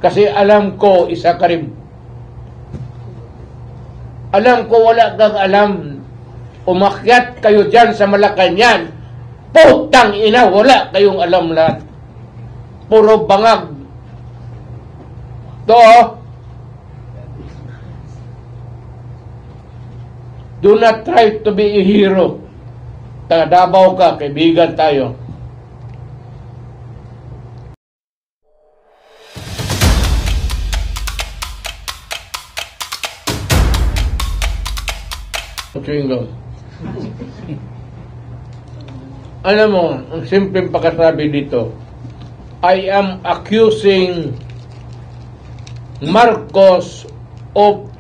Kasi alam ko, isa ka rin. Alam ko wala kang alam. Umakyat kayo dyan sa Malacanang. Putang ina, wala kayong alam lahat. Puro bangag. Do not try to be a hero. Taga-Davao ka, kaibigan tayo. Alam mo, ang simpleng pagkasabi dito, I am accusing Marcos of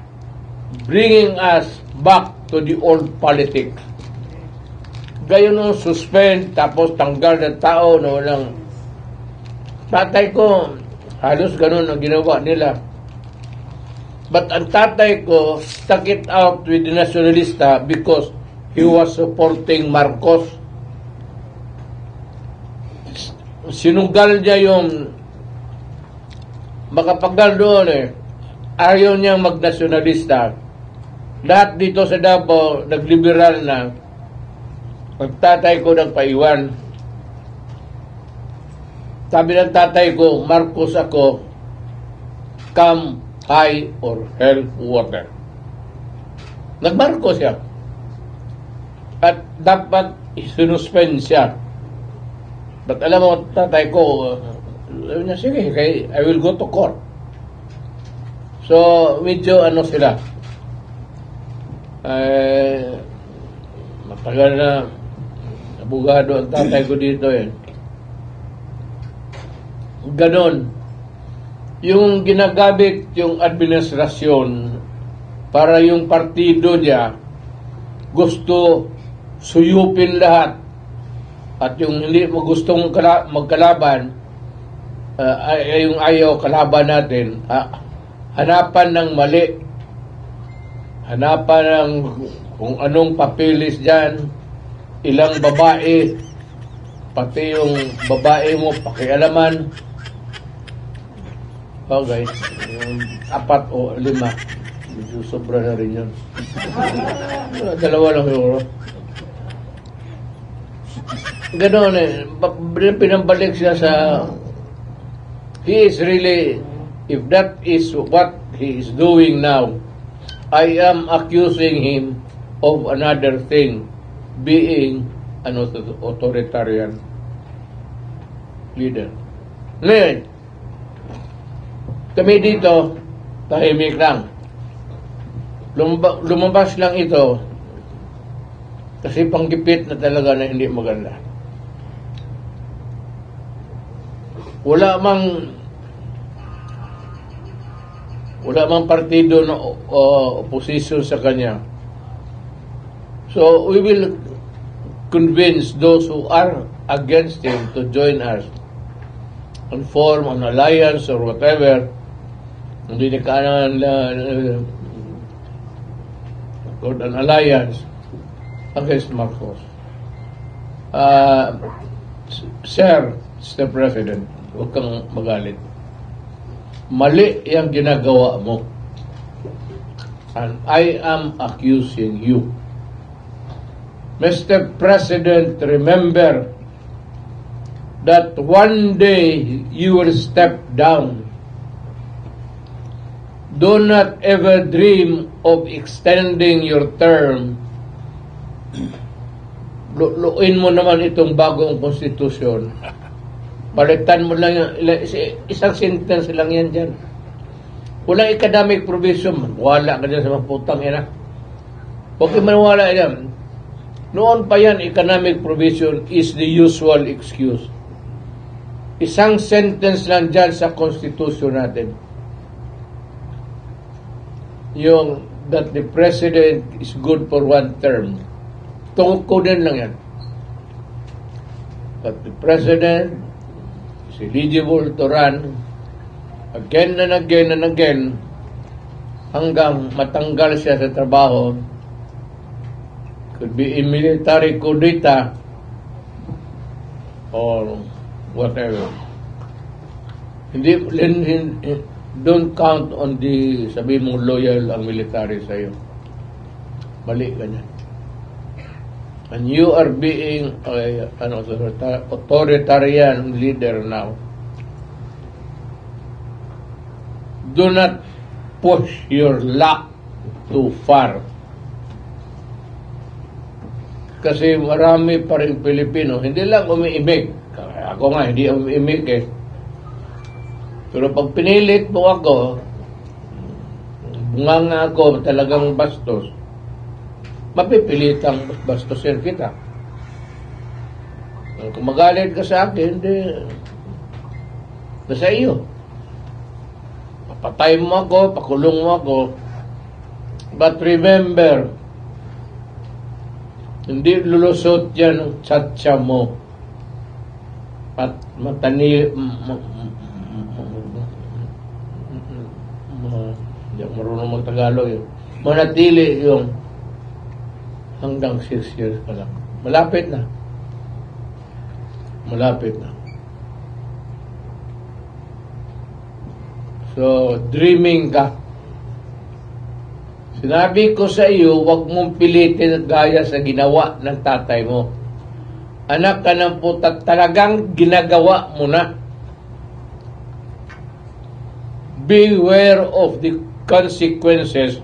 bringing us back to the old politics. Gayon nung suspend, tapos tanggal ng tao na walang... Tatay ko, halos ganun ang ginawa nila. But ang tatay ko stuck it out with the nationalista because he was supporting Marcos. Sinugal niya yung makapagdal doon ayaw niyang mag-nationalista. Lahat dito sa Davao nagliberal na. Ang tatay ko nagpaiwan. Sabi ng tatay ko, Marcos ako, come high or hell water. Nagmarko siya. At dapat isunuspend siya. But alam mo, tatay ko, sige, I will go to court. So, medyo ano sila. Matagal na abogado ang tatay ko dito Ganon. Yung ginagamit yung administrasyon para yung partido niya gusto suyupin lahat at yung hindi mo gustong magkalaban yung ayaw kalaban natin hanapan ng mali, hanapan ng kung anong papilis dyan, ilang babae, pati yung babae mo pakialaman. Okay, yung 4 o 5, medyo sobra na rin yun. 2 lang yun. Ganon pinambalik siya sa he is really, if that is what he is doing now, I am accusing him of another thing, being an authoritarian leader. Ngayon, kami dito, tahimik lang. Lumabas lang ito kasi panggipit na talaga na hindi maganda. Wala mang partido na opposition sa kanya. So we will convince those who are against him to join us and form an alliance or whatever. Hindi na kailangan an alliance against Marcos. Sir, Mr. President, huwag kang magalit. Mali yung ginagawa mo. And I am accusing you. Mr. President, remember that one day you will step down. Do not ever dream of extending your term. Luin mo naman itong bagong konstitusyon. Balitan mo lang isang sentence lang yan dyan. Walang academic provision. Wala ka dyan sa mga putang yan. Huwag kayo maniwala yan. Noon pa yan, economic provision is the usual excuse. Isang sentence lang dyan sa konstitusyon natin. Yung that the president is good for 1 term. Tungkol lang yan. That the president is eligible to run again and again and again hanggang matanggal siya sa trabaho. Could be a military coup d'etat or whatever. Don't count on sabi mong loyal ang military sa'yo. Mali ka niyan. And you are being authoritarian leader now. Do not push your luck too far. Kasi marami pa rin Pilipino, hindi lang umiimik. Ako nga, hindi umiimik eh. Pero pag pinilit mo ako, bunganga ako, talagang bastos, mapipilitang bastosin kita. Kung magalit ka sa akin, hindi, nasa iyo. Papatay mo ako, pakulong mo ako. But remember, hindi lulusot yan ang tsatsa mo. At hindi ako marunong mag-Tagalog yun. Manatili yung hanggang 6 years pa lang. Malapit na. Malapit na. So, dreaming ka. Sinabi ko sa iyo, huwag mong pilitin at gaya sa ginawa ng tatay mo. Anak ka ng puta, talagang ginagawa mo na. Beware of the consequences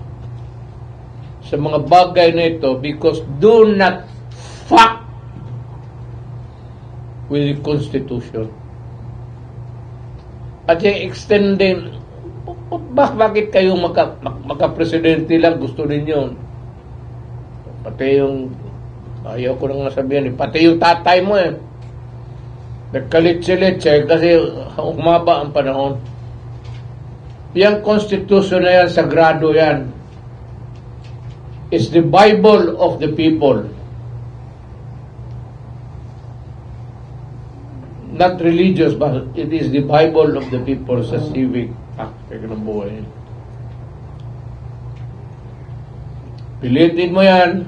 sa mga bagay na ito because do not fuck with the Constitution. At yung extending, bakit kayo maka-presidente lang gusto ninyo? Pati yung, ayaw ko nang nasabihan, pati yung tatay mo nagkalit-silit kasi umaba ang panahon. Yung Constitution na yan, sagrado yan. It's the Bible of the people. Not religious, but it is the Bible of the people sa civic aspect ng buhay. Pilitin mo yan.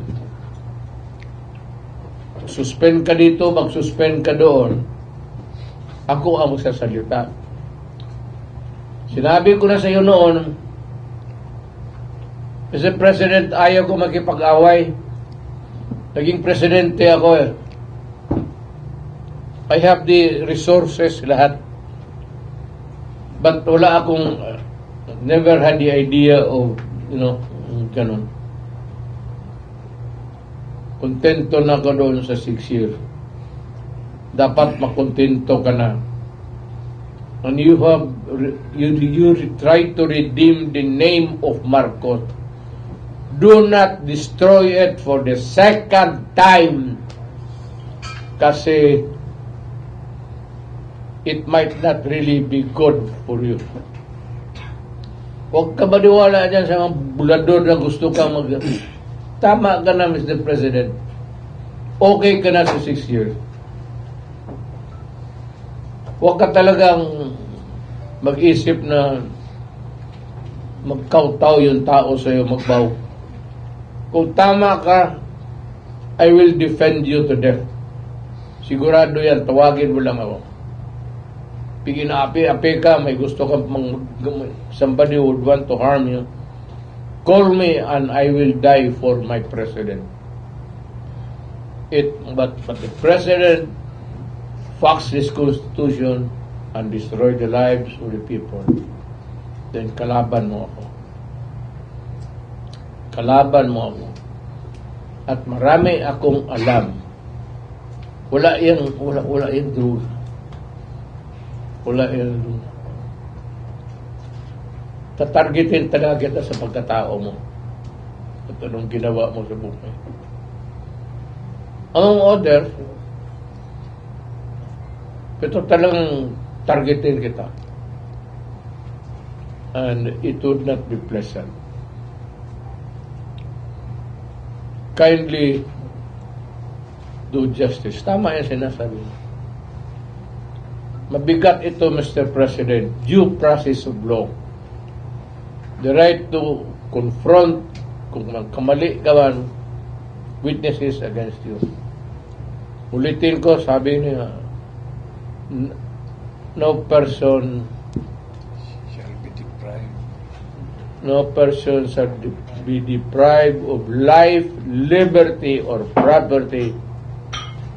Suspend ka dito, mag-suspend ka doon. Ako ang magsasalita. Sinabi ko na sa iyo noon, Mr. President, ayaw ko makipag-away. Naging presidente ako eh. I have the resources lahat. But wala akong, never had the idea of, ganun. Kontento na ako doon sa 6 years. Dapat makontento ka na. And you try to redeem the name of Marcos. Do not destroy it for the second time. Kasi it might not really be good for you. Huwag ka maniwala dyan sa mga bulador na gusto kang Tama ka na, Mr. President. Okay ka na sa 6 years. Huwag ka talagang mag-isip na magkautaw yung tao sa'yo, magbaw. Kung tama ka, I will defend you to death. Sigurado yan, tawagin mo lang ako. Piginapi-api ka, may gusto ka, somebody would want to harm you. Call me and I will die for my president. But the president fucks this constitution and destroy the lives of the people. Then kalaban mo ako. Kalaban mo ako. At marami akong alam. Wala yung drugs. Wala yung tatargetin talaga kita sa pagkatao mo at anong ginawa mo sa buhay. Ang order, ito talagang targetin kita. And it would not be pleasant. Kindly do justice. Tama yung sinasabi. Mabigat ito, Mr. President. Due process of law. The right to confront kung magkamali ka man witnesses against you. Ulitin ko, sabi niya, no person No person shall be deprived of life, liberty, or property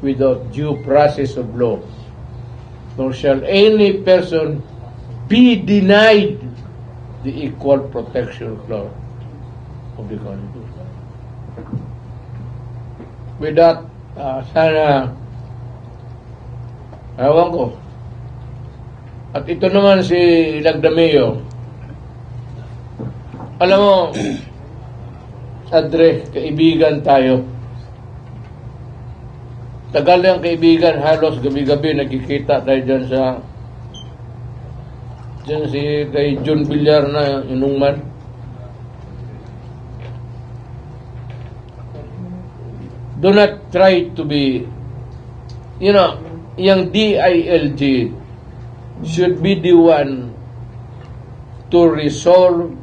without due process of law. Nor shall any person be denied the equal protection clause of the Constitution. With that, sana, ewan ko. At ito naman si Lagdameo. Alam mo, Andre, kaibigan tayo. Tagal yung kaibigan, halos gabi-gabi nakikita tayo dyan si kay John Villar na inungman. Do not try to be, yung DILG should be the one to resolve,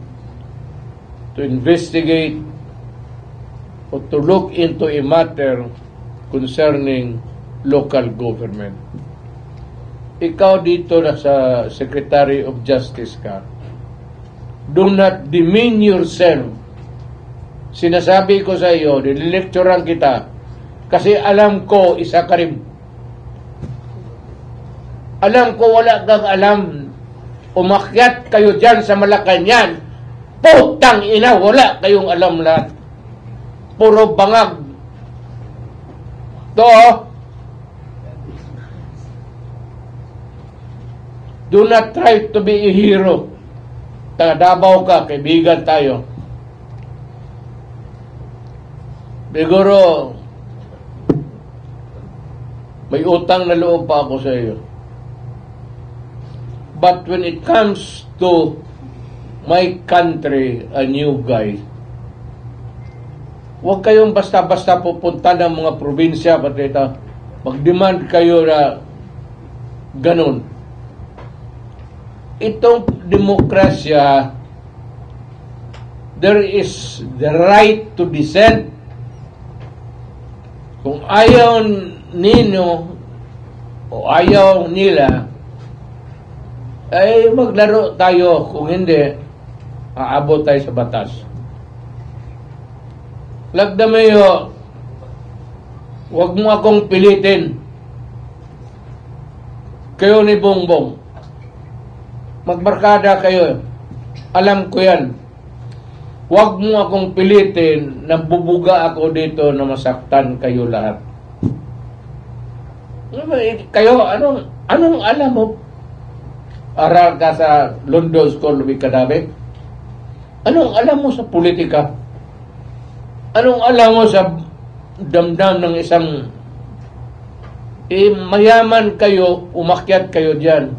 to investigate, or to look into a matter concerning local government. Ikaw dito na sa Secretary of Justice ka. Do not demean yourself. Sinasabi ko sa iyo, nililecturean kita, kasi alam ko, isa ka rin. Alam ko, wala kang alam. Umakyat kayo dyan sa Malacanang. Putang ina, wala kayong alam lahat. Puro bangag. Do not try to be a hero. Tagadabaw ka, kaibigan tayo. Siguro, may utang na loob pa ako sa iyo. But when it comes to my country, a new guy, huwag kayong basta-basta pupunta ng mga probinsya, pati ito, mag-demand kayo na ganun. Itong demokrasya, there is the right to dissent. Kung ayaw ninyo o ayaw nila, ay maglaro tayo. Kung hindi, aabot tayo sa batas. Lagdameo, huwag mo akong pilitin. Kayo ni Bongbong, magbarkada kayo. Alam ko yan. Huwag mo akong pilitin na bubuga ako dito na masaktan kayo lahat. Kayo, anong alam mo? Aral ka sa London School of Economics? Anong alam mo sa politika? Anong alam mo sa damdam ng isang mayaman kayo, umakyat kayo diyan.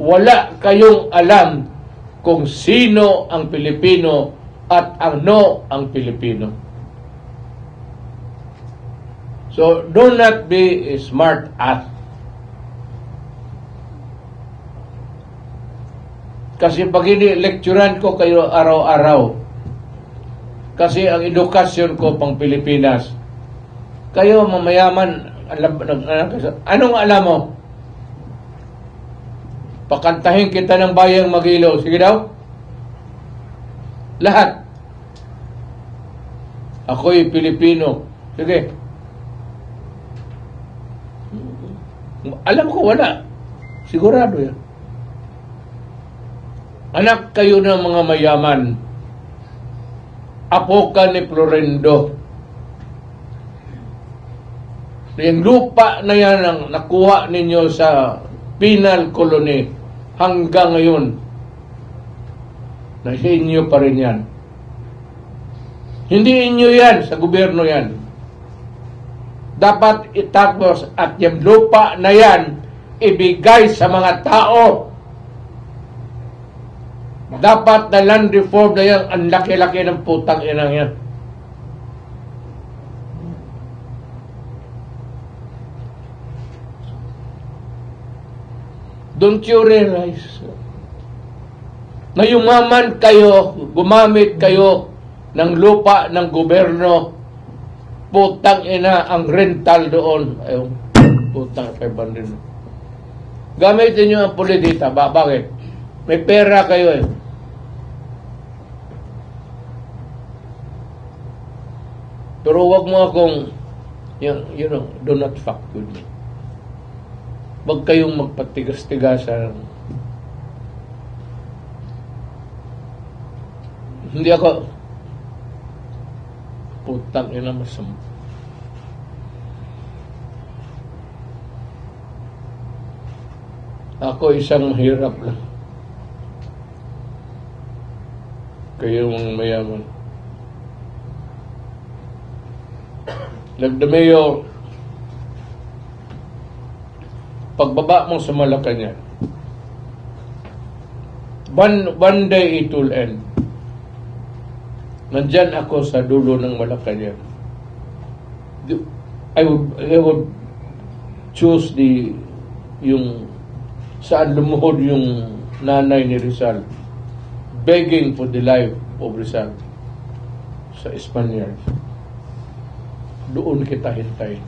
Wala kayong alam kung sino ang Pilipino at ano ang Pilipino. So, do not be a smart ass. Kasi pag ini-lecturean ko kayo araw-araw, kasi ang edukasyon ko pang Pilipinas, kayo mamayaman, anong alam mo? Pakantahin kita ng bayang Magilo. Sige daw. Lahat. Ako'y Pilipino. Sige. Alam ko wala. Sigurado yan. Anak kayo ng mga mayaman. Apo ka ni Florendo. Yung lupa na yan ang nakuha ninyo sa penal colony hanggang ngayon. Nasa inyo pa rin yan. Hindi inyo yan, sa gobyerno yan. Dapat itapos at yung lupa na yan ibigay sa mga tao. Dapat na land reform na yan, ang laki-laki ng putang inang yan. Don't you realize na yumaman kayo, gumamit kayo ng lupa ng gobyerno, putang ina ang rental doon. Ayun, putang 500. Gamitin nyo ang politita. Bakit? May pera kayo eh. Pero wag mo akong, you know, do not fuck with me. Wag kayong magpatigas-tigasan. Hindi ako, putang ina masama. Ako isang mahirap lang. Kayo mga mayaman. Nagdamayo, pagbaba mo sa Malacanang, one day it will end. Nandyan ako sa dulo ng Malacanang. I would choose yung saan lumuhod yung nanay ni Rizal, begging for the life of Rizal sa Espanyol. Doon kita hintayin.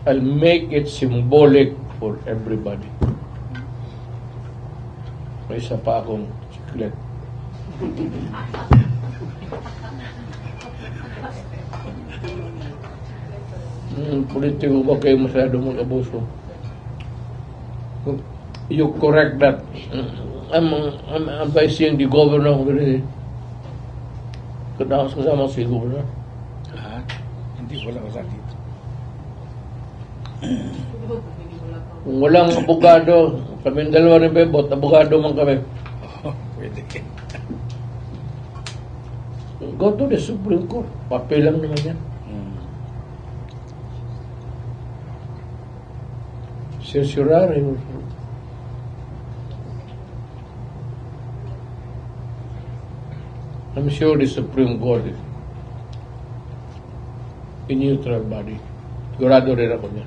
I'll make it symbolic for everybody. May isa pa akong chiclet. Politiko ba kayo masyado mag-abuso? You correct that. I'm advising the governor already. Kasama si governor. Hindi, wala dito. Kung walang abogado, kami dalawa ni Bebot, abogado man kami. Pwede. Go to the Supreme Court. Papel lang naman yan. Certiorari. I'm sure the Supreme Court is a neutral body. Sigurado rin ako niya.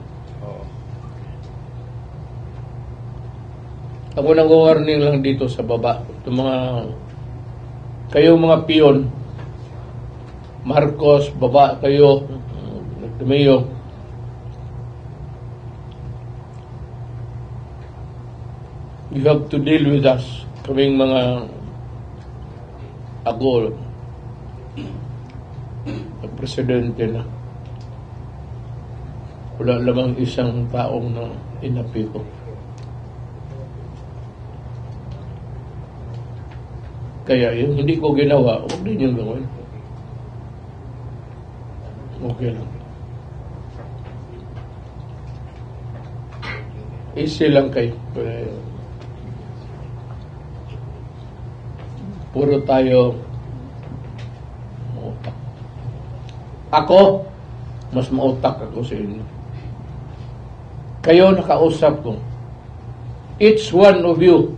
Ako nang-warning lang dito sa baba. Itong kayo mga piyon, Marcos, baba kayo, Tumayo. You have to deal with us. Kaming mga ako, presidente na. Wala lamang isang taong na inapi ko. Kaya yung hindi ko ginawa, huwag din yung gawin. Okay lang. Easy lang kayo. Puro tayo mautak. Ako, mas mautak ako sa inyo. Kayo nakausap ko. Each one of you,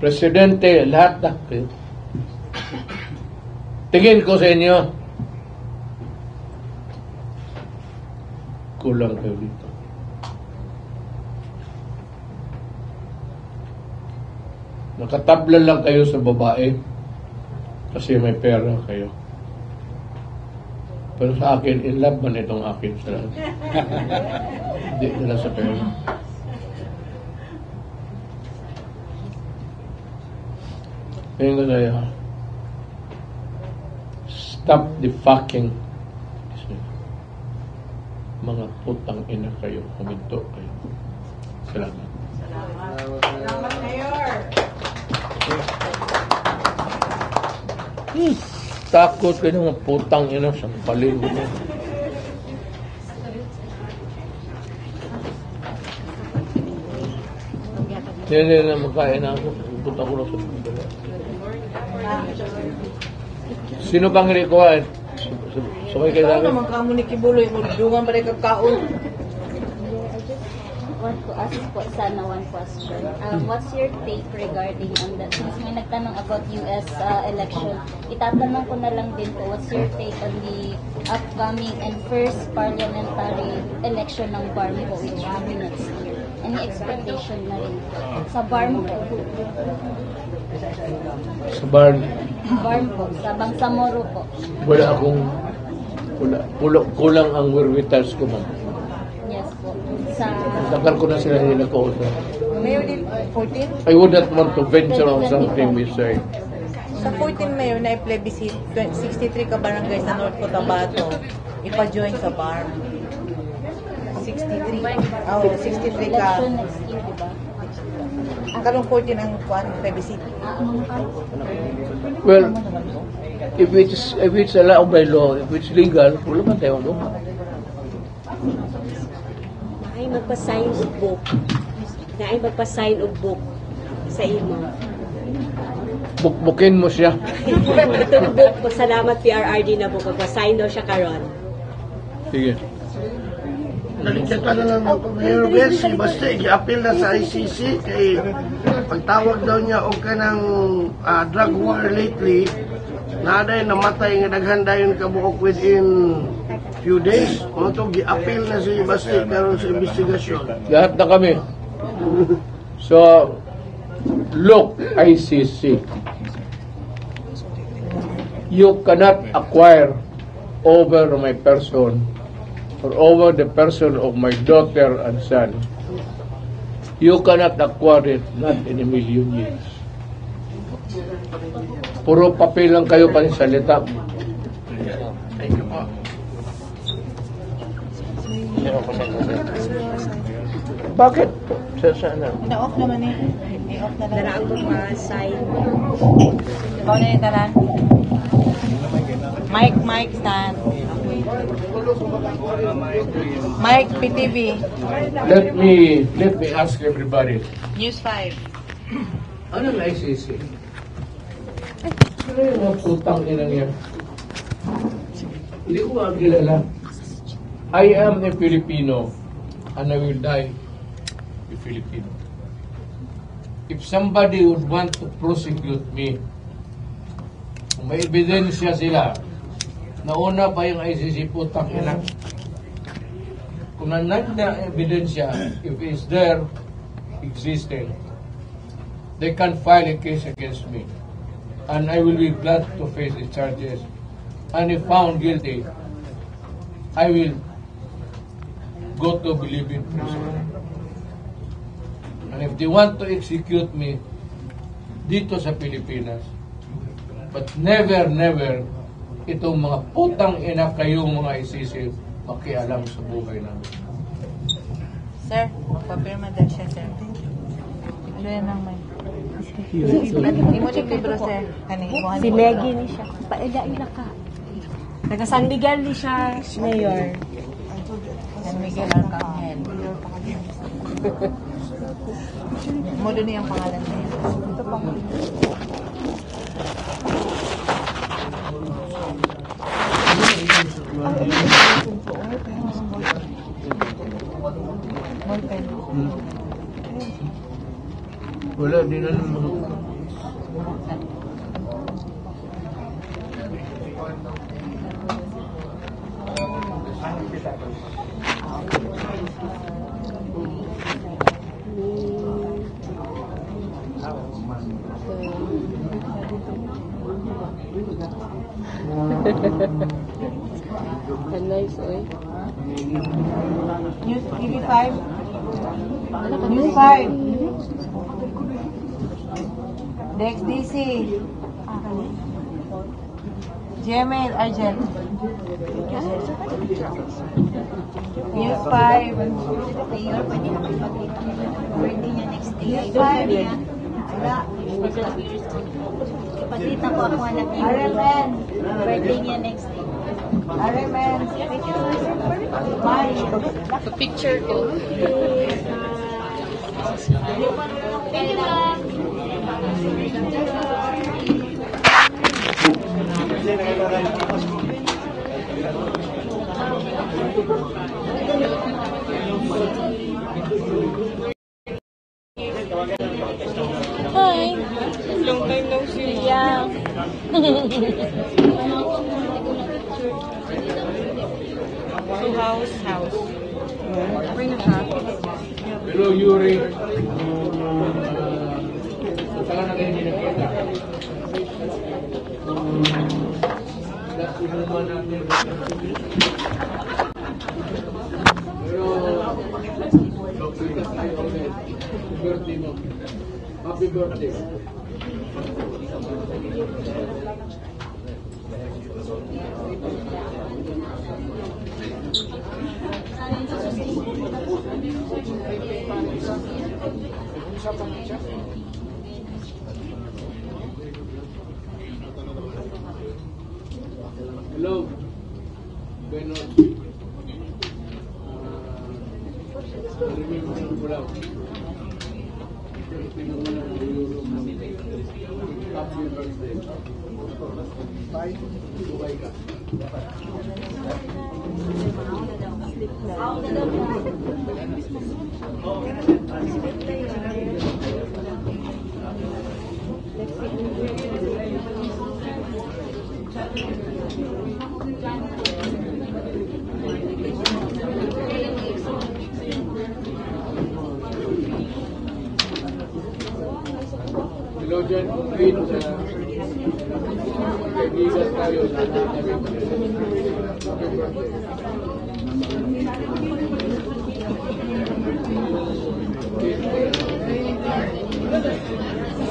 presidente, lahat na kayo. Tingin ko sa inyo, kulang kayo dito. Nakatabla lang kayo sa babae kasi may pera kayo. Pero sa akin, in love man itong akin sa hindi nila sa pera. Ngayon ko sa'yo, stop the fucking mga putang ina kayo. Huminto kayo. Salamat. Salamat, Mayor. Takot kayo ng mga putang ina sa paligid mo. Hindi na magkain ako. Punta ko na sa pagdala. Sino pang hindi ko ay? Sabay kayo Ikaw namin? naman ka mo ni Kibuloy mo. Dungan pa rin kakaon. Want to ask po sana one question. What's your take regarding on that? Since may nagtanong about US election, itatanong ko na lang din po, what's your take on the upcoming and first parliamentary election ng BARM po, which will be next year? Any expectation na rin po? Sa BARM po. Sa bar, BARM po, sa Bangsamoro po. wala akong, kulang ang wherewithals ko, ma'am. Yes po. Sa Takal ko na sila hindi nagkausap. Mayor din, 14? I would not want to venture on something we say. Sa 14 Mayo na i-plebiscite, 63 ka barangay sa North Cotabato, ipa-join sa bar. 63. Oh, 63 ka. Election next year, di ba? Ang karong 14 ang plebiscite. Well, if it's allowed by law, if it's legal, wala man tayo ano. Ay magpa-sign og book. Na ay magpa-sign og book sa imo. Bukbukin mo siya. Itong book, salamat PRRD na book. Magpa-sign daw siya karon. Sige. Naligyan na lang ako, Mayor Bessie, basta i-appeal na sa ICC kay pagtawag daw niya o ka ng drug war lately, naday namatay nga daghan dayon kabuok within few days. Mo to gi-appeal na si Basti karon sa investigasyon. Lahat na kami. So, look, ICC. You cannot acquire over my person or over the person of my daughter and son. You cannot acquire it not in a million years. Puro papel lang kayo pansalita. Thank you po. Bakit? Sana. Na-off naman eh. I-off na lang. Daraang magpa-sign. Ikaw na yung tanan. Mike, stand. Mike, PTV. Let me ask everybody. News 5. Ano ang ICC? Ano yung mga putang inang yan? Hindi ko nga kilala. I am a Filipino and I will die a Filipino. If somebody would want to prosecute me, kung may ebidensya sila, nauna pa yung ICC putang ina. Kung nandiyan na ebidensya, if it's there, existing, they can file a case against me. And I will be glad to face the charges. And if found guilty, I will go to believe in prison. And if they want to execute me dito sa Pilipinas, but never, itong mga putang ina kayong mga ICC makialam sa buhay namin. Sir, papirma din siya, sir. Ano yan ang may... Hindi mo siya libro, sir. Si Maggie ni siya. Paila ka. Taga San Miguel ni siya, Mayor. San Miguel Arcangel. Mo doon yung pangalan niya. Ito pang... Wala, di na naman. Nice, oy. News TV 5. News 5. DXDC. Gmail Argent. News 5. Mayor, pwede na pipagkita. Birthday niya next day. News 5. Wala. Ipagkita ko ako anak niya. RMN. Birthday niya next day. RMN. Picture ko. Thank you, ma'am. Hi. Long time no see. Yeah. So house. Bring na siya. Pero Yuri, saka na kayo hindi nakita. That's the naman natin. Pero, birthday mo. Happy birthday. Hello. Benon. Happy birthday. Bye. Bye ka. Hello, Jen. Green sa kaibigan tayo sa happy birthday.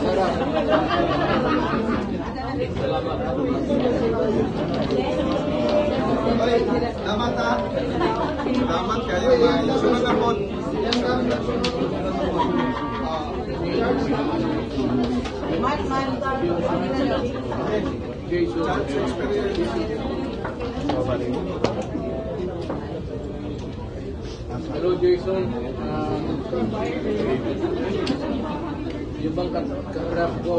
Sarap. Salamat ha. Salamat kayo. Sunod na po. Hello, Jason. Yung bang kaharap ko,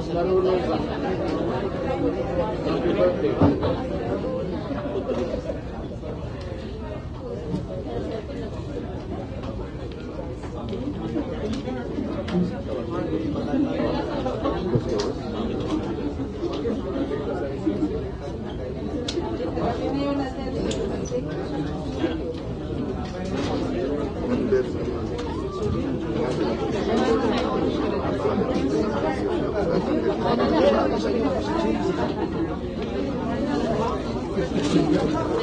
marunong ka. Happy birthday. Thank you.